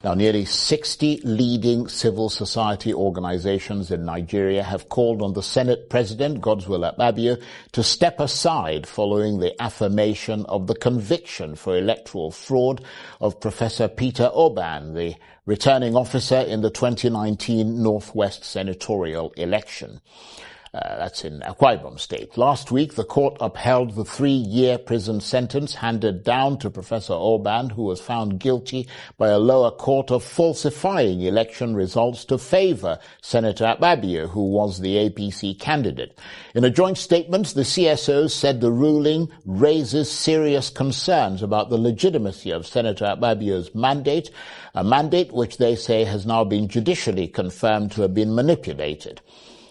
Now, nearly 60 leading civil society organizations in Nigeria have called on the Senate President, Godswill Akpabio, to step aside following the affirmation of the conviction for electoral fraud of Professor Peter Oban, the returning officer in the 2019 Northwest senatorial election. That's in Akpabio State. Last week, the court upheld the 3-year prison sentence handed down to Professor Oban, who was found guilty by a lower court of falsifying election results to favor Senator Akpabio, who was the APC candidate. In a joint statement, the CSOs said the ruling raises serious concerns about the legitimacy of Senator Akpabio's mandate, a mandate which they say has now been judicially confirmed to have been manipulated.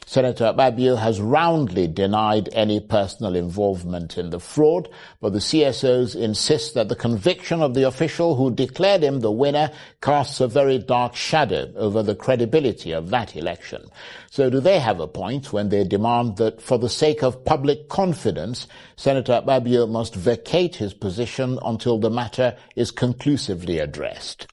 Senator Akpabio has roundly denied any personal involvement in the fraud, but the CSOs insist that the conviction of the official who declared him the winner casts a very dark shadow over the credibility of that election. So do they have a point when they demand that for the sake of public confidence, Senator Akpabio must vacate his position until the matter is conclusively addressed?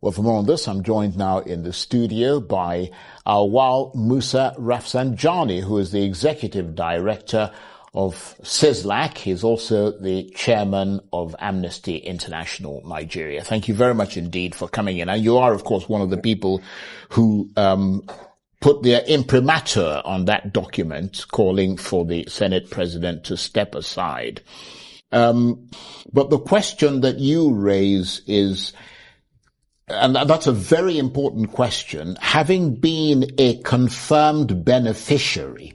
Well, for more on this, I'm joined now in the studio by Awal Musa Rafsanjani, who is the Executive Director of CISLAC. He's also the Chairman of Amnesty International Nigeria. Thank you very much indeed for coming in. And you are, of course, one of the people who put their imprimatur on that document calling for the Senate President to step aside. But the question that you raise is, and that's a very important question, having been a confirmed beneficiary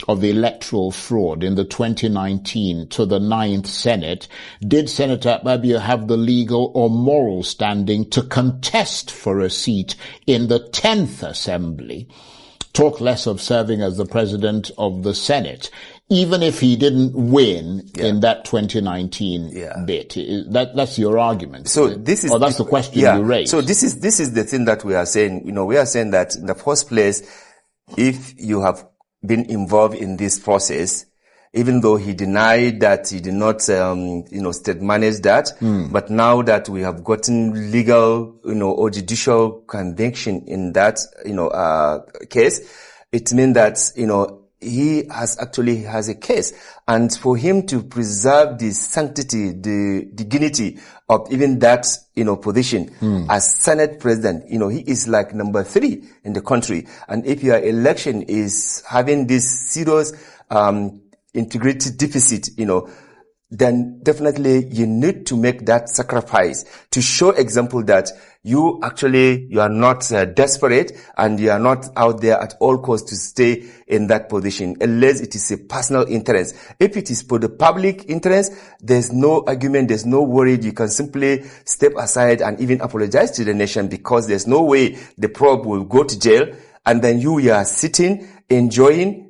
of the electoral fraud in the 2019 to the 9th Senate, did Senator Akpabio have the legal or moral standing to contest for a seat in the 10th Assembly, talk less of serving as the President of the Senate, even if he didn't win in that 2019 bit? That's your argument. So this is, that's the question you raised. So this is the thing that we are saying. We are saying that in the first place, if you have been involved in this process, even though he denied that he did not, state manage that, but now that we have gotten legal, or judicial conviction in that, case, it means that, he has a case. And for him to preserve the sanctity, the dignity of even that, position as Senate President, he is like number 3 in the country. And if your election is having this serious, integrity deficit, then definitely you need to make that sacrifice to show example that you are not desperate and you are not out there at all costs to stay in that position unless it is a personal interest. If it is for the public interest, there's no argument, there's no worry. You can simply step aside and even apologize to the nation, because there's no way the probe will go to jail and then you are sitting, enjoying